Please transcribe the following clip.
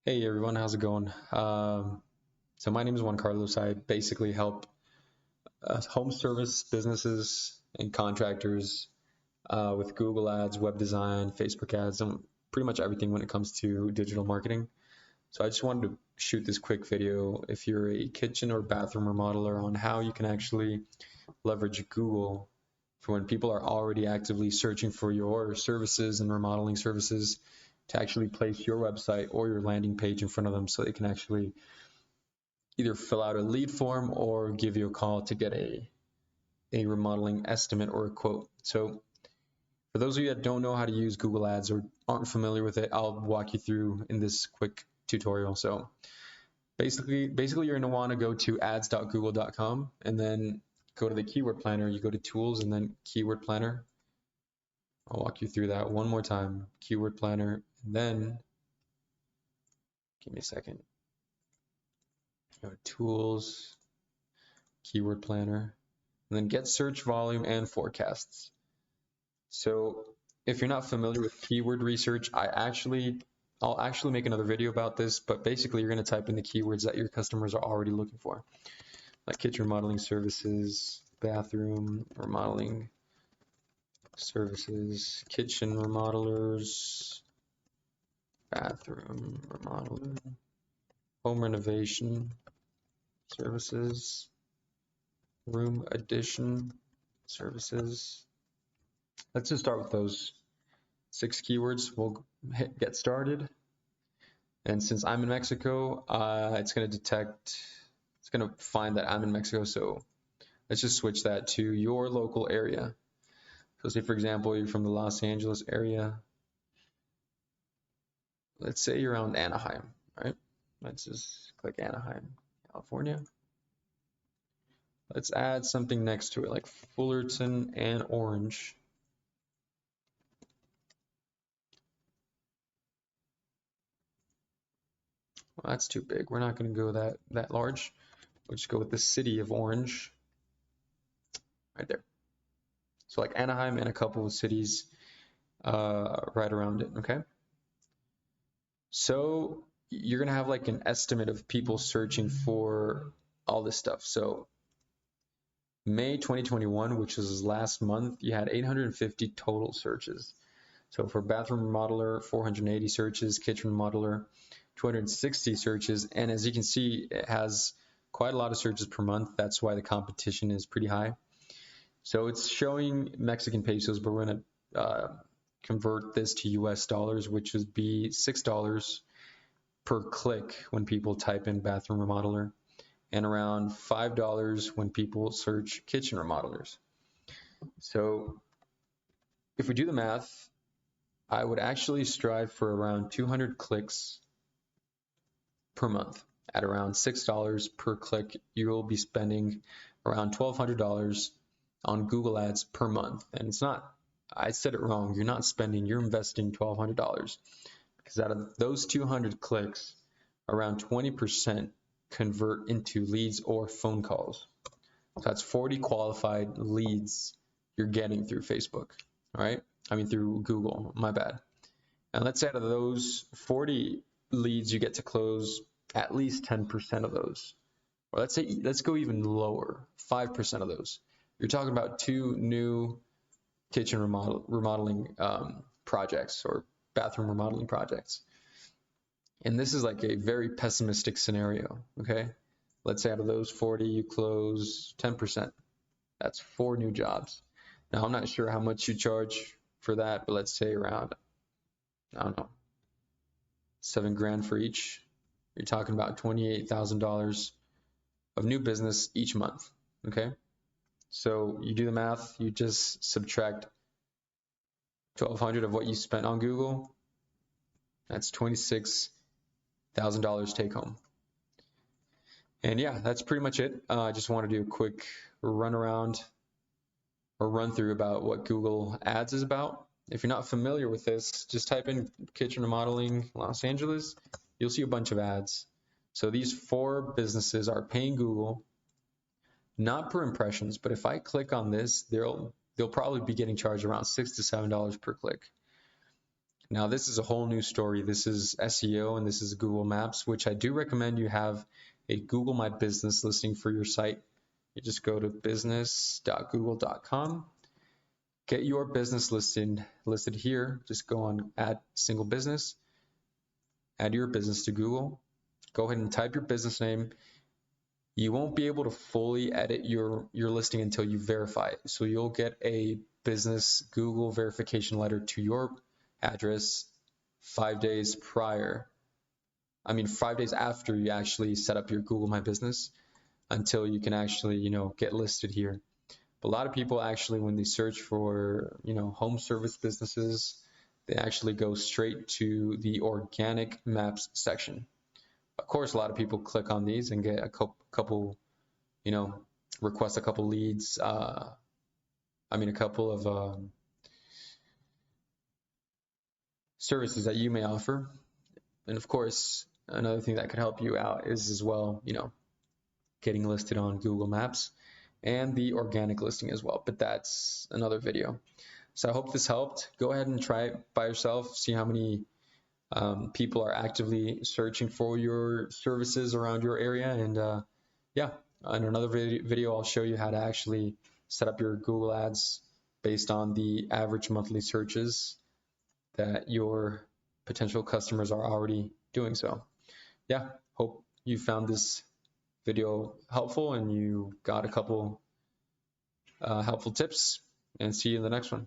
Hey everyone, how's it going? So my name is Juan Carlos. I basically help home service businesses and contractors with Google Ads, web design, Facebook ads, and pretty much everything when it comes to digital marketing. So I just wanted to shoot this quick video if you're a kitchen or bathroom remodeler on how you can actually leverage Google for when people are already actively searching for your services and remodeling services to actually place your website or your landing page in front of them so they can actually either fill out a lead form or give you a call to get a remodeling estimate or a quote. So for those of you that don't know how to use Google Ads or aren't familiar with it, I'll walk you through in this quick tutorial. So basically you're going to want to go to ads.google.com and then go to the keyword planner. You go to tools and then keyword planner. I'll walk you through that one more time. Keyword planner, and then give me a second. Go to tools, keyword planner, and then get search volume and forecasts. So if you're not familiar with keyword research, I'll actually make another video about this, but basically you're going to type in the keywords that your customers are already looking for, like kitchen remodeling services, bathroom remodeling services, kitchen remodelers, bathroom remodeler, home renovation services, room addition services. Let's just start with those 6 keywords. We'll get started. And since I'm in Mexico, it's going to find that I'm in Mexico. So let's just switch that to your local area. So say, for example, you're from the Los Angeles area. Let's say you're around Anaheim, right? Let's just click Anaheim, California. Let's add something next to it, like Fullerton and Orange. Well, that's too big. We're not going to go that large. We'll just go with the city of Orange, right there. So like Anaheim and a couple of cities right around it, okay? So you're gonna have like an estimate of people searching for all this stuff. So May 2021, which was last month, you had 850 total searches. So for bathroom remodeler, 480 searches, kitchen remodeler, 260 searches, and as you can see, it has quite a lot of searches per month. That's why the competition is pretty high. So it's showing Mexican pesos, but we're going to convert this to US dollars, which would be $6 per click when people type in bathroom remodeler, and around $5 when people search kitchen remodelers. So if we do the math, I would actually strive for around 200 clicks per month. At around $6 per click, you will be spending around $1,200 on Google Ads per month. And it's not, I said it wrong, you're not spending, you're investing $1,200, because out of those 200 clicks, around 20% convert into leads or phone calls. So that's 40 qualified leads you're getting through Facebook, all right? I mean through Google, my bad. And let's say out of those 40 leads, you get to close at least 10% of those. Or let's go even lower, 5% of those. You're talking about 2 new kitchen remodeling projects or bathroom remodeling projects. And this is like a very pessimistic scenario, okay? Let's say out of those 40, you close 10%. That's 4 new jobs. Now, I'm not sure how much you charge for that, but let's say around, I don't know, $7 grand for each. You're talking about $28,000 of new business each month, okay? So you do the math, you just subtract 1,200 of what you spent on Google. That's $26,000 take home. And yeah, that's pretty much it. I just want to do a quick run through about what Google Ads is about. If you're not familiar with this, just type in kitchen remodeling Los Angeles. You'll see a bunch of ads. So these 4 businesses are paying Google, not per impressions, but if I click on this, they'll probably be getting charged around $6 to $7 per click. Now this is a whole new story. This is SEO and this is Google Maps, which I do recommend you have a Google My Business listing for your site. You just go to business.google.com, get your business listed here. Just go on add single business, add your business to Google. Go ahead and type your business name. You won't be able to fully edit your listing until you verify it. So you'll get a business Google verification letter to your address 5 days prior. 5 days after you actually set up your Google My Business, until you can actually, get listed here. But a lot of people actually, when they search for, home service businesses, they actually go straight to the organic maps section. Of course, a lot of people click on these and get a couple, request a couple leads. A couple of services that you may offer. And of course, another thing that could help you out is as well, getting listed on Google Maps and the organic listing as well. But that's another video. So I hope this helped. Go ahead and try it by yourself. See how many people are actively searching for your services around your area. And yeah, in another video, I'll show you how to actually set up your Google ads based on the average monthly searches that your potential customers are already doing. So yeah, hope you found this video helpful and you got a couple helpful tips, and see you in the next one.